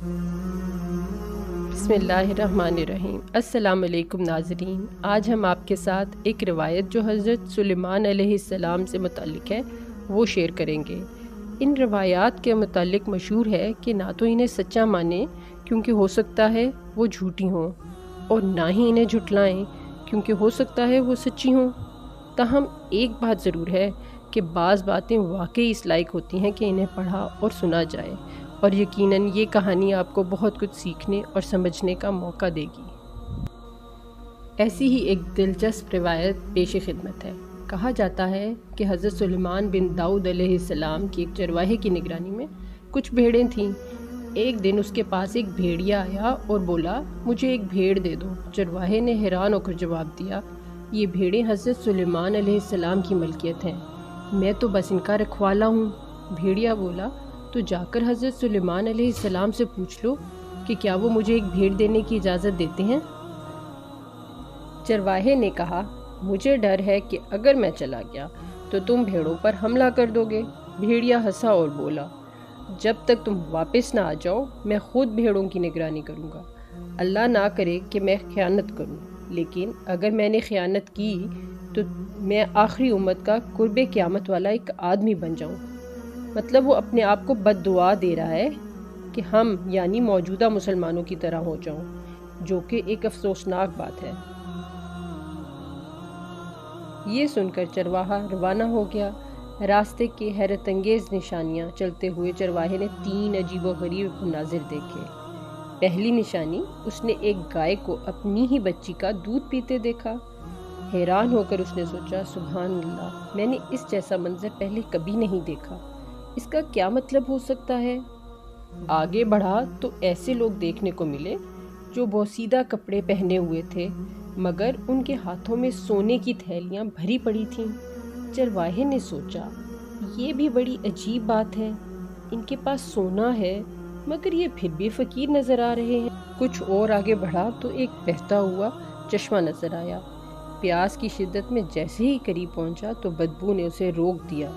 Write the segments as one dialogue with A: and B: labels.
A: بسم اللہ الرحمن الرحیم۔ السلام علیکم ناظرین، آج ہم آپ کے ساتھ ایک روایت جو حضرت سلیمان علیہ السلام سے متعلق ہے وہ شیئر کریں گے۔ ان روایات کے متعلق مشہور ہے کہ نہ تو انہیں سچا مانیں کیونکہ ہو سکتا ہے وہ جھوٹی ہوں، اور نہ ہی انہیں جھٹلائیں کیونکہ ہو سکتا ہے وہ سچی ہوں۔ تاہم ایک بات ضرور ہے کہ بعض باتیں واقعی اس لائق ہوتی ہیں کہ انہیں پڑھا اور سنا جائے، اور یقیناً یہ کہانی آپ کو بہت کچھ سیکھنے اور سمجھنے کا موقع دے گی۔ ایسی ہی ایک دلچسپ روایت پیش خدمت ہے۔ کہا جاتا ہے کہ حضرت سلیمان بن داؤد علیہ السلام کی ایک چرواہے کی نگرانی میں کچھ بھیڑیں تھیں۔ ایک دن اس کے پاس ایک بھیڑیا آیا اور بولا، مجھے ایک بھیڑ دے دو۔ چرواہے نے حیران ہو کر جواب دیا، یہ بھیڑیں حضرت سلیمان علیہ السلام کی ملکیت ہیں، میں تو بس ان کا رکھوالا ہوں۔ بھیڑیا بولا، تو جا کر حضرت سلیمان علیہ السلام سے پوچھ لو کہ کیا وہ مجھے ایک بھیڑ دینے کی اجازت دیتے ہیں۔ چرواہے نے کہا، مجھے ڈر ہے کہ اگر میں چلا گیا تو تم بھیڑوں پر حملہ کر دو گے۔ بھیڑیا ہنسا اور بولا، جب تک تم واپس نہ آ جاؤ میں خود بھیڑوں کی نگرانی کروں گا۔ اللہ نہ کرے کہ میں خیانت کروں، لیکن اگر میں نے خیانت کی تو میں آخری امت کا قرب قیامت والا ایک آدمی بن جاؤں۔ مطلب وہ اپنے آپ کو بد دعا دے رہا ہے کہ ہم یعنی موجودہ مسلمانوں کی طرح ہو جاؤں، جو کہ ایک افسوسناک بات ہے۔ یہ سن کر چرواہا روانہ ہو گیا۔ راستے کے حیرت انگیز نشانیاں چلتے ہوئے چرواہے نے 3 عجیب و غریب مناظر دیکھے۔ پہلی نشانی، اس نے ایک گائے کو اپنی ہی بچی کا دودھ پیتے دیکھا۔ حیران ہو کر اس نے سوچا، سبحان اللہ، میں نے اس جیسا منظر پہلے کبھی نہیں دیکھا، اس کا کیا مطلب ہو سکتا ہے؟ آگے بڑھا تو ایسے لوگ دیکھنے کو ملے جو بوسیدہ کپڑے پہنے ہوئے تھے، مگر ان کے ہاتھوں میں سونے کی تھیلیاں بھری پڑی تھیں۔ چرواہے نے سوچا، یہ بھی بڑی عجیب بات ہے، ان کے پاس سونا ہے مگر یہ پھر بھی فقیر نظر آ رہے ہیں۔ کچھ اور آگے بڑھا تو ایک بہتا ہوا چشمہ نظر آیا۔ پیاس کی شدت میں جیسے ہی قریب پہنچا تو بدبو نے اسے روک دیا۔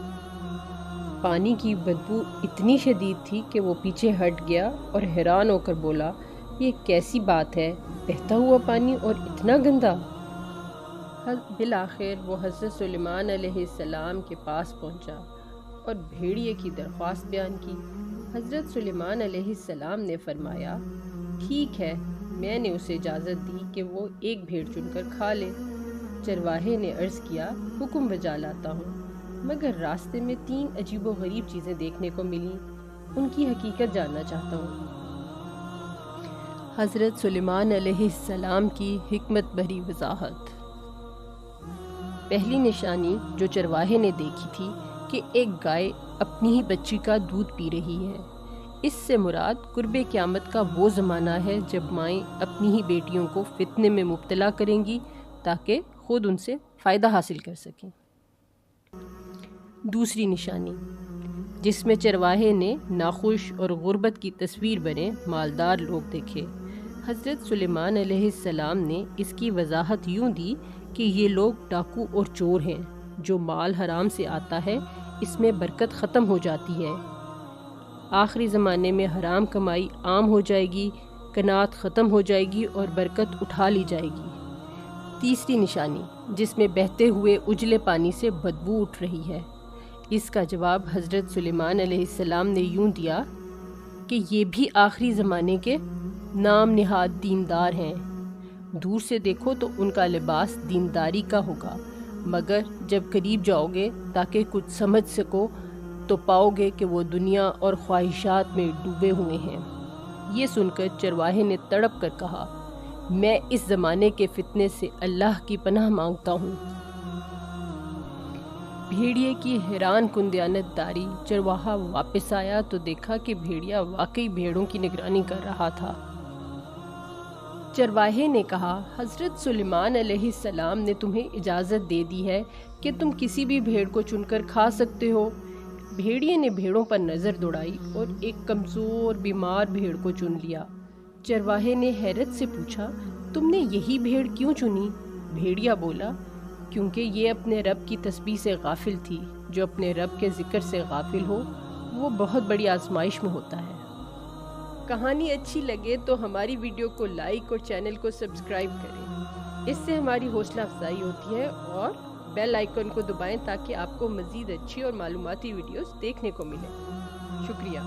A: پانی کی بدبو اتنی شدید تھی کہ وہ پیچھے ہٹ گیا اور حیران ہو کر بولا، یہ کیسی بات ہے، بہتا ہوا پانی اور اتنا گندا۔ بالآخر وہ حضرت سلیمان علیہ السلام کے پاس پہنچا اور بھیڑیے کی درخواست بیان کی۔ حضرت سلیمان علیہ السلام نے فرمایا، ٹھیک ہے، میں نے اسے اجازت دی کہ وہ ایک بھیڑ چن کر کھا لے۔ چرواہے نے عرض کیا، حکم بجا لاتا ہوں، مگر راستے میں 3 عجیب و غریب چیزیں دیکھنے کو ملیں، ان کی حقیقت جاننا چاہتا ہوں۔ حضرت سلیمان علیہ السلام کی حکمت بھری وضاحت۔ پہلی نشانی جو چرواہے نے دیکھی تھی کہ ایک گائے اپنی ہی بچی کا دودھ پی رہی ہے۔ اس سے مراد قرب قیامت کا وہ زمانہ ہے جب مائیں اپنی ہی بیٹیوں کو فتنے میں مبتلا کریں گی تاکہ خود ان سے فائدہ حاصل کر سکیں۔ دوسری نشانی، جس میں چرواہے نے ناخوش اور غربت کی تصویر بنے مالدار لوگ دیکھے۔ حضرت سلیمان علیہ السلام نے اس کی وضاحت یوں دی کہ یہ لوگ ڈاکو اور چور ہیں، جو مال حرام سے آتا ہے اس میں برکت ختم ہو جاتی ہے۔ آخری زمانے میں حرام کمائی عام ہو جائے گی، قناعت ختم ہو جائے گی اور برکت اٹھا لی جائے گی۔ تیسری نشانی، جس میں بہتے ہوئے اجلے پانی سے بدبو اٹھ رہی ہے۔ اس کا جواب حضرت سلیمان علیہ السلام نے یوں دیا کہ یہ بھی آخری زمانے کے نام نہاد دیندار ہیں۔ دور سے دیکھو تو ان کا لباس دینداری کا ہوگا، مگر جب قریب جاؤ گے تاکہ کچھ سمجھ سکو تو پاؤ گے کہ وہ دنیا اور خواہشات میں ڈوبے ہوئے ہیں۔ یہ سن کر چرواہے نے تڑپ کر کہا، میں اس زمانے کے فتنے سے اللہ کی پناہ مانگتا ہوں۔ بھیڑیے کی حیران کن دیانتداری۔ چرواہا واپس آیا تو دیکھا کہ بھیڑیا واقعی بھیڑوں کی نگرانی کر رہا تھا۔ چرواہے نے کہا، حضرت سلیمان علیہ السلام نے تمہیں اجازت دے دی ہے کہ تم کسی بھی بھیڑ کو چن کر کھا سکتے ہو۔ بھیڑیے نے بھیڑوں پر نظر دوڑائی اور ایک کمزور بیمار بھیڑ کو چن لیا۔ چرواہے نے حیرت سے پوچھا، تم نے یہی بھیڑ کیوں چنی؟ بھیڑیا بولا، کیونکہ یہ اپنے رب کی تسبیح سے غافل تھی۔ جو اپنے رب کے ذکر سے غافل ہو وہ بہت بڑی آزمائش میں ہوتا ہے۔ کہانی اچھی لگے تو ہماری ویڈیو کو لائک اور چینل کو سبسکرائب کریں، اس سے ہماری حوصلہ افزائی ہوتی ہے، اور بیل آئیکن کو دبائیں تاکہ آپ کو مزید اچھی اور معلوماتی ویڈیوز دیکھنے کو ملیں۔ شکریہ۔